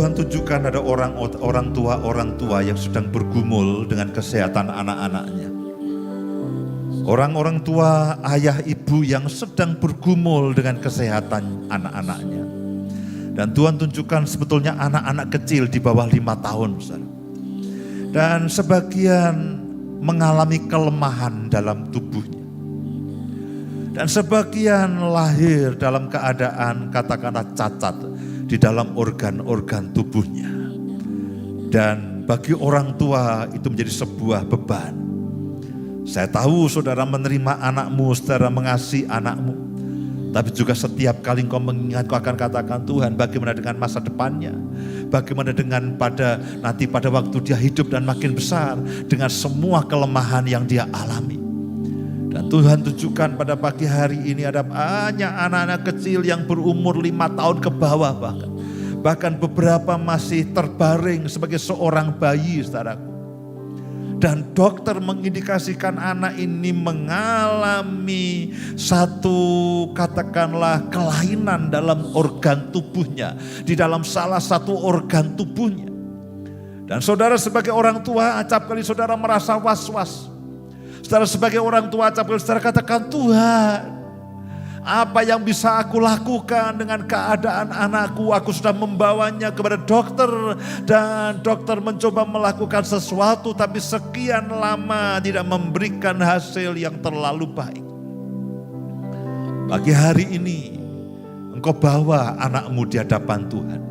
Tuhan tunjukkan ada orang tua yang sedang bergumul dengan kesehatan anak-anaknya. Orang-orang tua, ayah ibu yang sedang bergumul dengan kesehatan anak-anaknya. Dan Tuhan tunjukkan sebetulnya anak-anak kecil di bawah 5 tahun, saudara. Dan sebagian mengalami kelemahan dalam tubuhnya. Dan sebagian lahir dalam keadaan katakanlah cacat di dalam organ-organ tubuhnya. Dan bagi orang tua itu menjadi sebuah beban. Saya tahu saudara menerima anakmu, saudara mengasihi anakmu. Tapi juga setiap kali engkau mengingat, kau akan katakan, Tuhan, bagaimana dengan masa depannya? Bagaimana dengan pada waktu dia hidup dan makin besar, dengan semua kelemahan yang dia alami. Dan Tuhan tunjukkan pada pagi hari ini ada banyak anak-anak kecil yang berumur 5 tahun ke bawah bahkan. Bahkan beberapa masih terbaring sebagai seorang bayi, saudaraku. Dan dokter mengindikasikan anak ini mengalami satu katakanlah kelainan dalam organ tubuhnya. Di dalam salah satu organ tubuhnya. Dan saudara sebagai orang tua acap kali saudara merasa was-was. Saudara sebagai orang tua acap kali saudara katakan, Tuhan, apa yang bisa aku lakukan dengan keadaan anakku? Aku sudah membawanya kepada dokter dan dokter mencoba melakukan sesuatu tapi sekian lama tidak memberikan hasil yang terlalu baik. Pagi hari ini engkau bawa anakmu di hadapan Tuhan.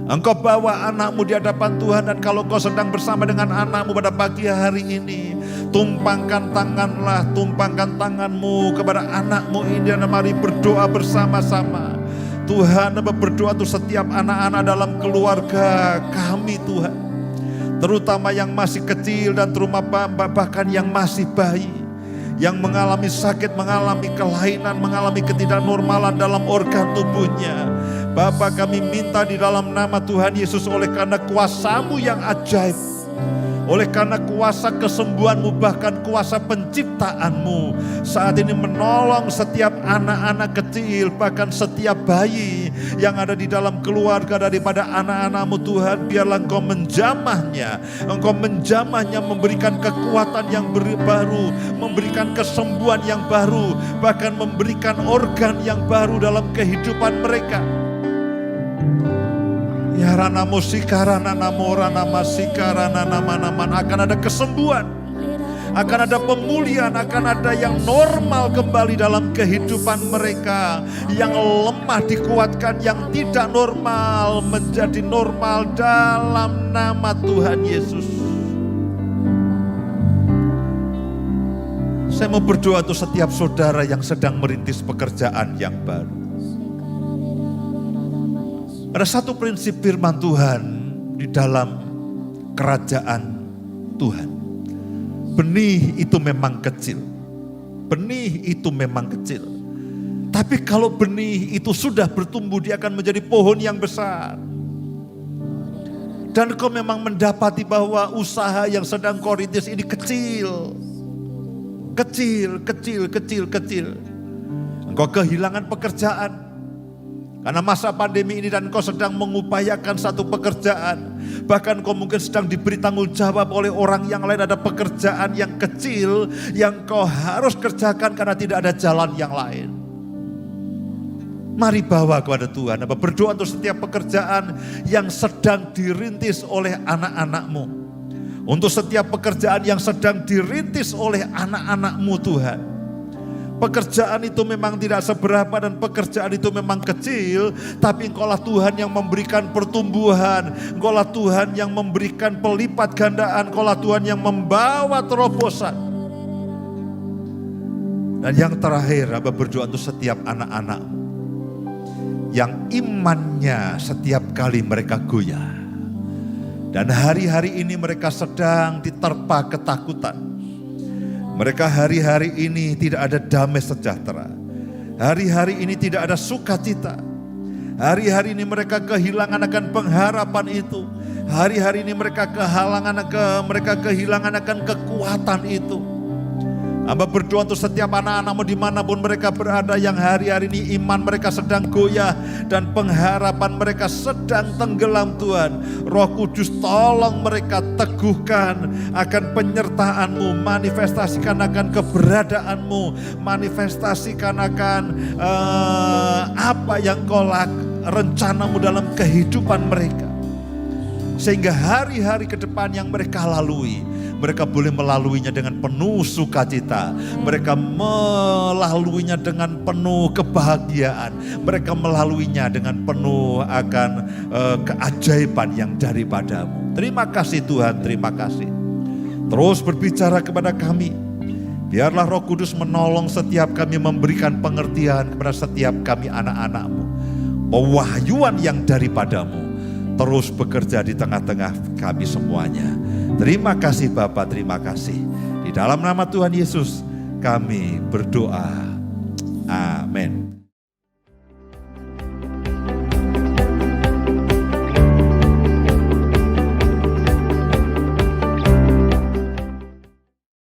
Engkau bawa anakmu di hadapan Tuhan, dan kalau kau sedang bersama dengan anakmu pada pagi hari ini, tumpangkan tanganmu kepada anakmu ini dan mari berdoa bersama-sama. Tuhan, berdoa untuk setiap anak-anak dalam keluarga kami Tuhan. Terutama yang masih kecil dan terutama bahkan yang masih bayi. Yang mengalami sakit, mengalami kelainan, mengalami ketidaknormalan dalam organ tubuhnya. Bapa, kami minta di dalam nama Tuhan Yesus, oleh karena kuasa-Mu yang ajaib, oleh karena kuasa kesembuhan-Mu, bahkan kuasa penciptaan-Mu, saat ini menolong setiap anak-anak kecil, bahkan setiap bayi yang ada di dalam keluarga daripada anak-anak-Mu Tuhan. Biarlah Engkau menjamahnya, memberikan kekuatan yang baru, memberikan kesembuhan yang baru, bahkan memberikan organ yang baru dalam kehidupan mereka. Ya rana musika rana namora nama sika rana nama akan ada kesembuhan, akan ada pemulihan, akan ada yang normal kembali dalam kehidupan mereka. Yang lemah dikuatkan, yang tidak normal menjadi normal dalam nama Tuhan Yesus. Saya mau berdoa untuk setiap saudara yang sedang merintis pekerjaan yang baru. Ada satu prinsip firman Tuhan di dalam kerajaan Tuhan. Benih itu memang kecil. Benih itu memang kecil. Tapi kalau benih itu sudah bertumbuh, dia akan menjadi pohon yang besar. Dan kau memang mendapati bahwa usaha yang sedang kau rintis ini kecil. Kecil. Engkau kehilangan pekerjaan karena masa pandemi ini, dan kau sedang mengupayakan satu pekerjaan. Bahkan kau mungkin sedang diberi tanggung jawab oleh orang yang lain. Ada pekerjaan yang kecil yang kau harus kerjakan karena tidak ada jalan yang lain. Mari bawa kepada Tuhan. Berdoa untuk setiap pekerjaan yang sedang dirintis oleh anak-anakmu. Untuk setiap pekerjaan yang sedang dirintis oleh anak-anakmu Tuhan. Pekerjaan itu memang tidak seberapa dan pekerjaan itu memang kecil, tapi Engkaulah Tuhan yang memberikan pertumbuhan, Engkaulah Tuhan yang memberikan pelipat gandaan, Engkaulah Tuhan yang membawa terobosan. Dan yang terakhir, Abah berdoa untuk setiap anak-anak yang imannya setiap kali mereka goyah. Dan hari-hari ini mereka sedang diterpa ketakutan. Mereka hari-hari ini tidak ada damai sejahtera. Hari-hari ini tidak ada sukacita. Hari-hari ini mereka kehilangan akan pengharapan itu. Hari-hari ini mereka kehilangan akan kekuatan itu. Hamba berdoa untuk setiap anak-anak-Mu dimanapun mereka berada, yang hari-hari ini iman mereka sedang goyah dan pengharapan mereka sedang tenggelam Tuhan. Roh Kudus tolong mereka teguhkan akan penyertaan-Mu, manifestasikan akan keberadaan-Mu, manifestasikan akan apa yang Kau rencana-Mu dalam kehidupan mereka. Sehingga hari-hari ke depan yang mereka lalui, mereka boleh melaluinya dengan penuh sukacita. Mereka melaluinya dengan penuh kebahagiaan. Mereka melaluinya dengan penuh akan keajaiban yang daripada-Mu. Terima kasih Tuhan, terima kasih. Terus berbicara kepada kami. Biarlah Roh Kudus menolong setiap kami, memberikan pengertian kepada setiap kami anak-anak-Mu. Pewahyuan yang daripada-Mu terus bekerja di tengah-tengah kami semuanya. Terima kasih Bapa, terima kasih. Di dalam nama Tuhan Yesus kami berdoa. Amin.